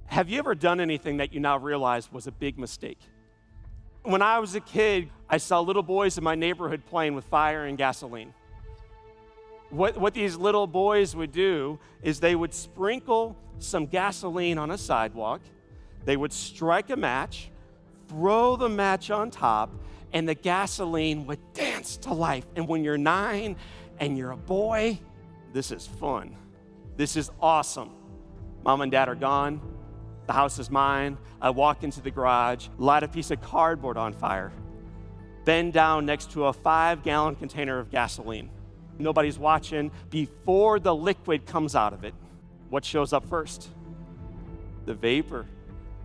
Have you ever done anything that you now realize was a big mistake? When I was a kid, I saw little boys in my neighborhood playing with fire and gasoline. What these little boys would do is they would sprinkle some gasoline on a sidewalk, they would strike a match, throw the match on top, and the gasoline would dance to life. And when you're 9 and you're a boy, this is fun. This is awesome. Mom and Dad are gone. The house is mine. I walk into the garage, light a piece of cardboard on fire, bend down next to a 5-gallon container of gasoline. Nobody's watching. Before the liquid comes out of it, what shows up first? The vapor,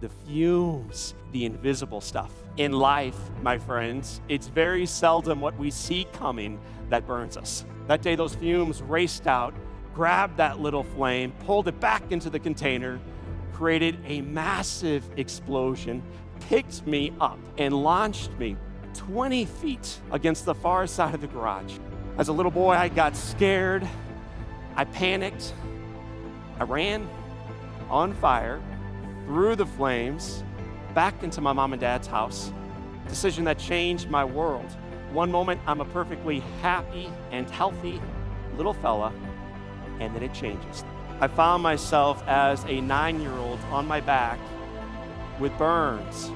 the fumes, the invisible stuff. In life, my friends, it's very seldom what we see coming that burns us. That day, those fumes raced out, grabbed that little flame, pulled it back into the container, created a massive explosion, picked me up, and launched me 20 feet against the far side of the garage. As a little boy, I got scared, I panicked, I ran on fire, through the flames, back into my mom and dad's house. Decision that changed my world. One moment, I'm a perfectly happy and healthy little fella, and then it changes. I found myself as a 9-year-old on my back with burns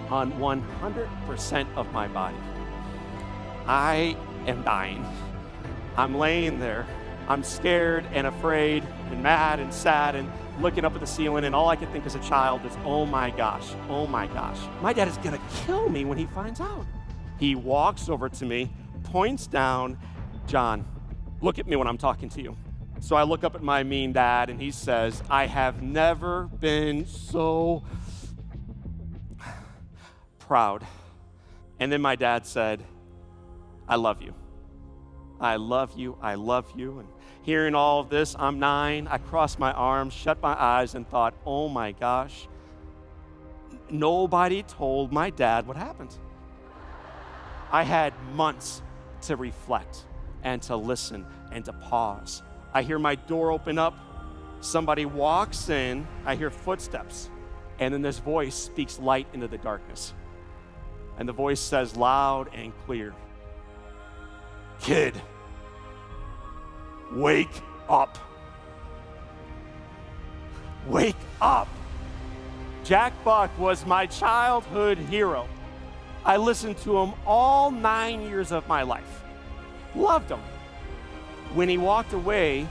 on 100% of my body. I am dying. I'm laying there. I'm scared and afraid and mad and sad and looking up at the ceiling, and all I could think as a child is, oh my gosh, my dad is gonna kill me when he finds out. He walks over to me, points down, John, look at me when I'm talking to you. So I look up at my mean dad, and he says, I have never been so proud. And then my dad said, I love you. I love you, I love you. And hearing all of this, I'm 9, I crossed my arms, shut my eyes, and thought, oh my gosh, nobody told my dad what happened. I had months to reflect and to listen and to pause. I hear my door open up, somebody walks in, I hear footsteps, and then this voice speaks light into the darkness. And the voice says loud and clear, kid, wake up. Wake up. Jack Buck was my childhood hero. I listened to him all 9 years of my life. Loved him. When he walked away,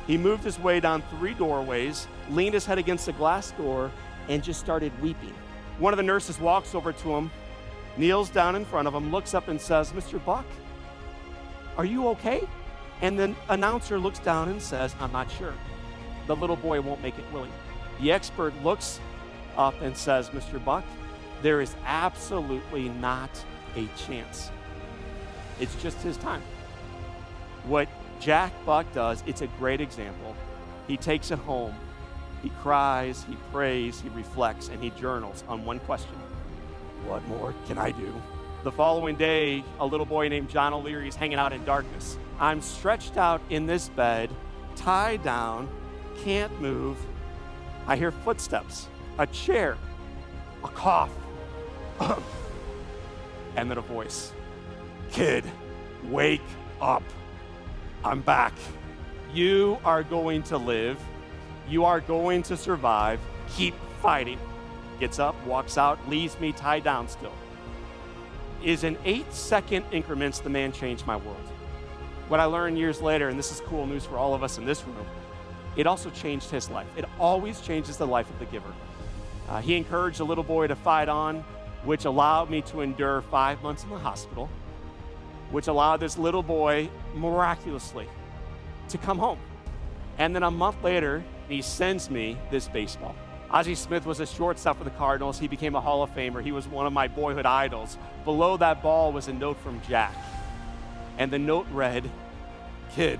he moved his way down 3 doorways, leaned his head against the glass door, and just started weeping. One of the nurses walks over to him, kneels down in front of him, looks up and says, Mr. Buck, are you okay? And the announcer looks down and says, I'm not sure. The little boy won't make it, will he? The expert looks up and says, Mr. Buck, there is absolutely not a chance. It's just his time. What Jack Buck does, it's a great example. He takes it home. He cries, he prays, he reflects, and he journals on one question. What more can I do? The following day, a little boy named John O'Leary is hanging out in darkness. I'm stretched out in this bed, tied down, can't move. I hear footsteps, a chair, a cough, and then a voice. Kid, wake up. I'm back. You are going to live. You are going to survive. Keep fighting. Gets up, walks out, leaves me tied down still. Is in 8-second increments the man changed my world. What I learned years later, and this is cool news for all of us in this room, it also changed his life. It always changes the life of the giver. He encouraged a little boy to fight on, which allowed me to endure 5 months in the hospital, which allowed this little boy miraculously to come home. And then a month later, he sends me this baseball. Ozzie Smith was a shortstop for the Cardinals. He became a Hall of Famer. He was one of my boyhood idols. Below that ball was a note from Jack. And the note read, kid,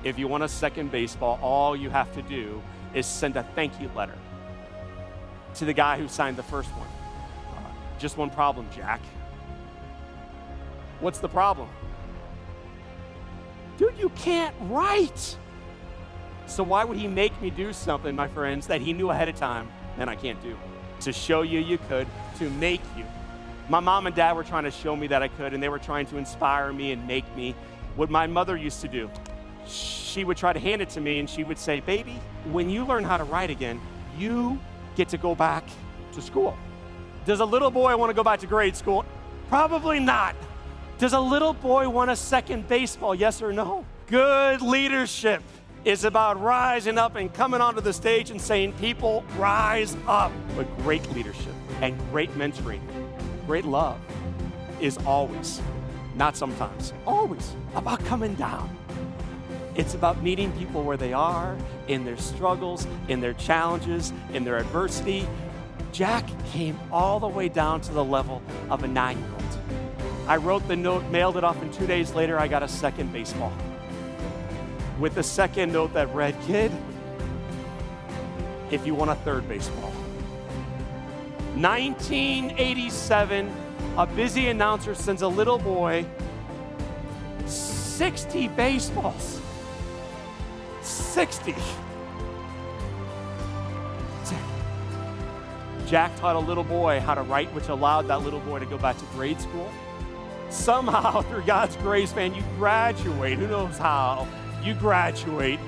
if you want a second baseball, all you have to do is send a thank you letter to the guy who signed the first one. Just one problem, Jack. What's the problem? Dude, you can't write. So why would he make me do something, my friends, that he knew ahead of time and I can't do? To show you could, to make you. My mom and dad were trying to show me that I could, and they were trying to inspire me and make me. What my mother used to do, she would try to hand it to me and she would say, baby, when you learn how to write again, you get to go back to school. Does a little boy want to go back to grade school? Probably not. Does a little boy want a second baseball? Yes or no? Good leadership is about rising up and coming onto the stage and saying, people, rise up. But great leadership and great mentoring, great love is always, not sometimes, always about coming down. It's about meeting people where they are, in their struggles, in their challenges, in their adversity. Jack came all the way down to the level of a 9-year-old. I wrote the note, mailed it off, and 2 days later, I got a second baseball. With a second note that read, kid, if you want a third baseball. 1987, a busy announcer sends a little boy 60 baseballs. 60. Jack taught a little boy how to write, which allowed that little boy to go back to grade school. Somehow, through God's grace, man, you graduate. Who knows how? You graduate.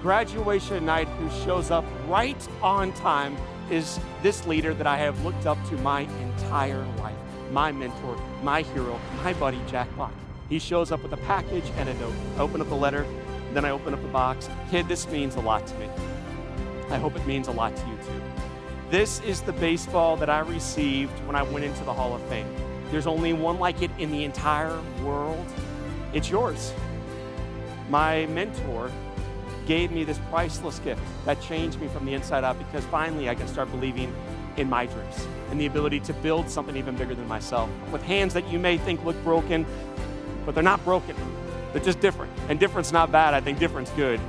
Graduation night, who shows up right on time is this leader that I have looked up to my entire life. My mentor, my hero, my buddy, Jack Block. He shows up with a package and a note. I open up the letter, then I open up the box. Kid, this means a lot to me. I hope it means a lot to you too. This is the baseball that I received when I went into the Hall of Fame. There's only one like it in the entire world. It's yours. My mentor gave me this priceless gift that changed me from the inside out, because finally I can start believing in my dreams and the ability to build something even bigger than myself with hands that you may think look broken, but they're not broken. They're just different. And different's not bad. I think different's good.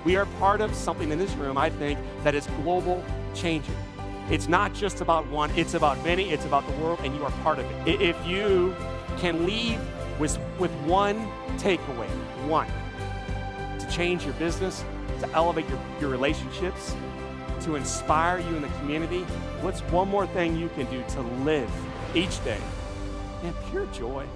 We are part of something in this room, I think, that is global changing. It's not just about one, it's about many, it's about the world, and you are part of it. If you can leave with one takeaway, one, to change your business, to elevate your relationships, to inspire you in the community, what's one more thing you can do to live each day in pure joy?